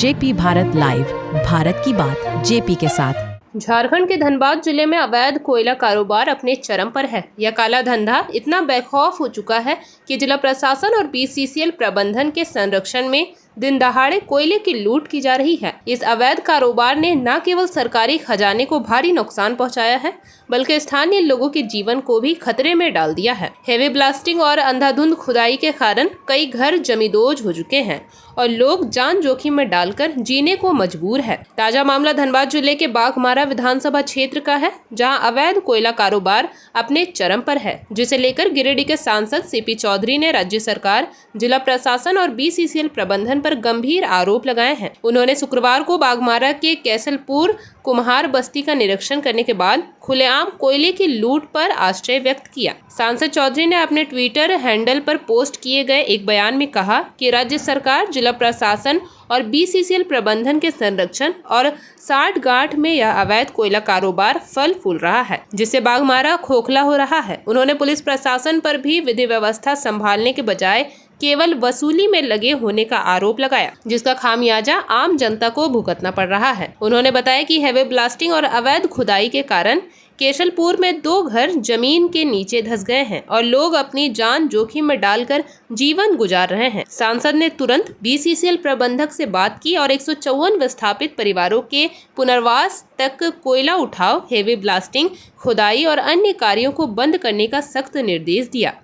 JP Bharat live, Bharat की बात JP के साथ। झारखंड के धनबाद जिले में अवैध कोयला कारोबार अपने चरम पर है। यह काला धंधा इतना बेखौफ हो चुका है कि जिला प्रशासन और बीसीसीएल प्रबंधन के संरक्षण में दिन दहाड़े कोयले की लूट की जा रही है। इस अवैध कारोबार ने न केवल सरकारी खजाने को भारी नुकसान पहुंचाया है, बल्कि स्थानीय लोगों के जीवन को भी खतरे में डाल दिया है। हेवी ब्लास्टिंग और अंधाधुंध खुदाई के कारण कई घर जमींदोज हो चुके हैं और लोग जान जोखिम में डालकर जीने को मजबूर है। ताजा मामला धनबाद जिले के बाघमारा विधानसभा क्षेत्र का है, जहां अवैध कोयला कारोबार अपने चरम पर है, जिसे लेकर गिरिडीह के सांसद सीपी चौधरी ने राज्य सरकार, जिला प्रशासन और बीसीसीएल प्रबंधन पर गंभीर आरोप लगाए हैं। उन्होंने शुक्रवार को बाघमारा के कैसलपुर कुम्हार बस्ती का निरीक्षण करने के बाद खुलेआम कोयले की लूट पर आश्चर्य व्यक्त किया। सांसद चौधरी ने अपने ट्विटर हैंडल पर पोस्ट किए गए एक बयान में कहा कि राज्य सरकार, जिला प्रशासन और बीसीसीएल प्रबंधन के संरक्षण और साठगांठ में यह अवैध कोयला कारोबार फल फूल रहा है, जिससे बाघमारा खोखला हो रहा है। उन्होंने पुलिस प्रशासन पर भी विधि व्यवस्था संभालने के बजाय केवल वसूली में लगे होने का आरोप लगाया, जिसका खामियाजा आम जनता को भुगतना पड़ रहा है। उन्होंने बताया कि हेवी ब्लास्टिंग और अवैध खुदाई के कारण केशलपुर में 2 घर जमीन के नीचे धंस गए हैं और लोग अपनी जान जोखिम में डालकर जीवन गुजार रहे हैं। सांसद ने तुरंत बीसीसीएल प्रबंधक से बात की और 154 विस्थापित परिवारों के पुनर्वास तक कोयला उठाव, हेवी ब्लास्टिंग, खुदाई और अन्य कार्यों को बंद करने का सख्त निर्देश दिया।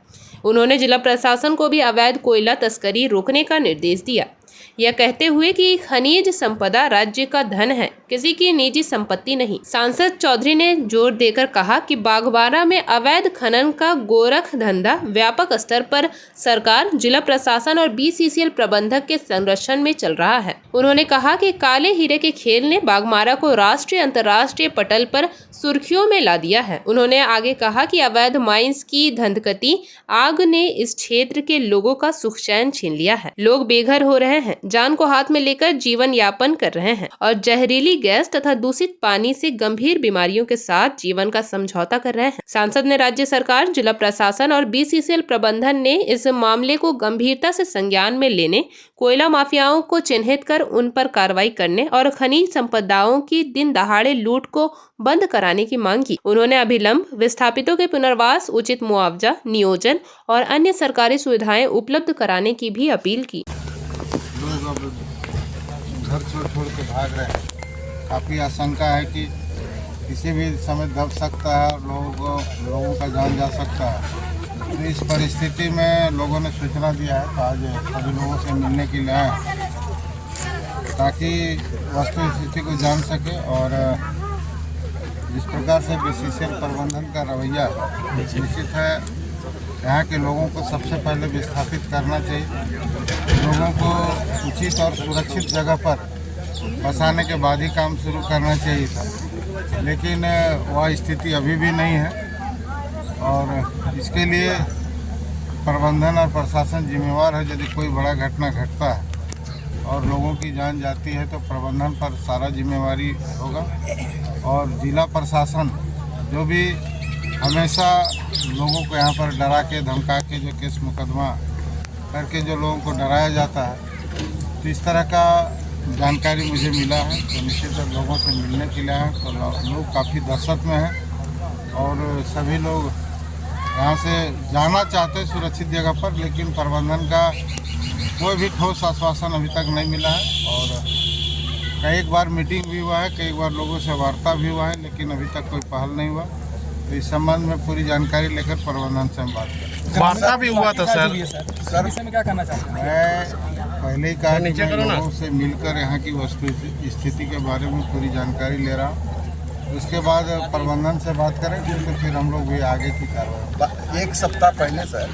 उन्होंने जिला प्रशासन को भी अवैध कोयला तस्करी रोकने का निर्देश दिया, यह कहते हुए कि खनिज संपदा राज्य का धन है, किसी की निजी संपत्ति नहीं। सांसद चौधरी ने जोर देकर कहा कि बाघमारा में अवैध खनन का गोरख धंधा व्यापक स्तर पर सरकार, जिला प्रशासन और बीसीसीएल प्रबंधक के संरक्षण में चल रहा है। उन्होंने कहा कि काले हीरे के खेल ने बाघमारा को राष्ट्रीय अंतर्राष्ट्रीय पटल पर सुर्खियों में ला दिया है। उन्होंने आगे कहा कि अवैध माइंस की धंधकती आग ने इस क्षेत्र के लोगों का सुख चैन छीन लिया है। लोग बेघर हो रहे हैं, जान को हाथ में लेकर जीवन यापन कर रहे हैं और जहरीली गैस तथा दूषित पानी से गंभीर बीमारियों के साथ जीवन का समझौता कर रहे हैं। सांसद ने राज्य सरकार, जिला प्रशासन और बीसीसीएल प्रबंधन ने इस मामले को गंभीरता से संज्ञान में लेने, कोयला माफियाओं को चिन्हित कर उन पर कार्रवाई करने और खनिज संपदाओं की दिन दहाड़े लूट को बंद कराने की मांग की। उन्होंने अभिलंब विस्थापितों के पुनर्वास, उचित मुआवजा, नियोजन और अन्य सरकारी सुविधाएं उपलब्ध कराने की भी अपील की। लोग अब घर छोड़ के भाग रहे हैं। काफ़ी आशंका है कि किसी भी समय दब सकता है, लोगों का जान जा सकता है। तो इस परिस्थिति में लोगों ने सूचना दिया है, तो आज सभी लोगों से मिलने के लिए आए ताकि वस्तु स्थिति को जान सके और जिस प्रकार से बीसीसीएल प्रबंधन का रवैया निश्चित है, यहाँ के लोगों को सबसे पहले विस्थापित करना चाहिए। लोगों को उचित और सुरक्षित जगह पर बसाने के बाद ही काम शुरू करना चाहिए था, लेकिन वह स्थिति अभी भी नहीं है और इसके लिए प्रबंधन और प्रशासन जिम्मेवार है। यदि कोई बड़ा घटना घटता है और लोगों की जान जाती है तो प्रबंधन पर सारा जिम्मेवारी होगा और जिला प्रशासन जो भी हमेशा लोगों को यहाँ पर डरा के धमका के जो केस मुकदमा करके जो लोगों को डराया जाता है, तो इस तरह का जानकारी मुझे मिला है। तो निश्चित लोगों से मिलने के लिए आए तो लोग काफ़ी दहशत में हैं और सभी लोग यहाँ से जाना चाहते हैं सुरक्षित जगह पर, लेकिन प्रबंधन का कोई भी ठोस आश्वासन अभी तक नहीं मिला है और कई बार मीटिंग भी हुआ है, कई बार लोगों से वार्ता भी हुआ है, लेकिन अभी तक कोई पहल नहीं हुआ। तो इस संबंध में पूरी जानकारी लेकर प्रबंधन से हम बात करें। वार्ता भी हुआ था सर, इसमें क्या कहना चाहते हैं? मैं पहले ही कहा कि मैं लोगों से मिलकर यहाँ की वस्तु स्थिति के बारे में पूरी जानकारी ले रहा हूँ। उसके बाद प्रबंधन से बात करेंगे तो फिर हम लोग भी आगे की कार्रवाई। 1 सप्ताह पहले सर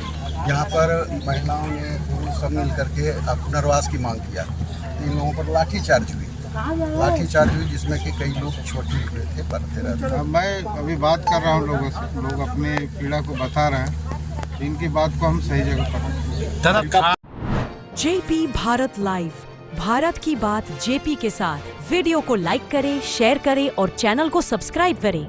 यहाँ पर महिलाओं ने पुरुष सब मिल करके पुनर्वास की मांग किया। 3 लोगों पर लाठीचार्ज हुई, जिसमें कि कई लोग छोटे हुए थे, पढ़ते रहते। मैं अभी बात कर रहा हूँ लोगों से, लोग अपने पीड़ा को बता रहे हैं, इनकी बात को हम सही जगह पर। जेपी भारत लाइव, भारत की बात जेपी के साथ। वीडियो को लाइक करें, शेयर करें और चैनल को सब्सक्राइब करें।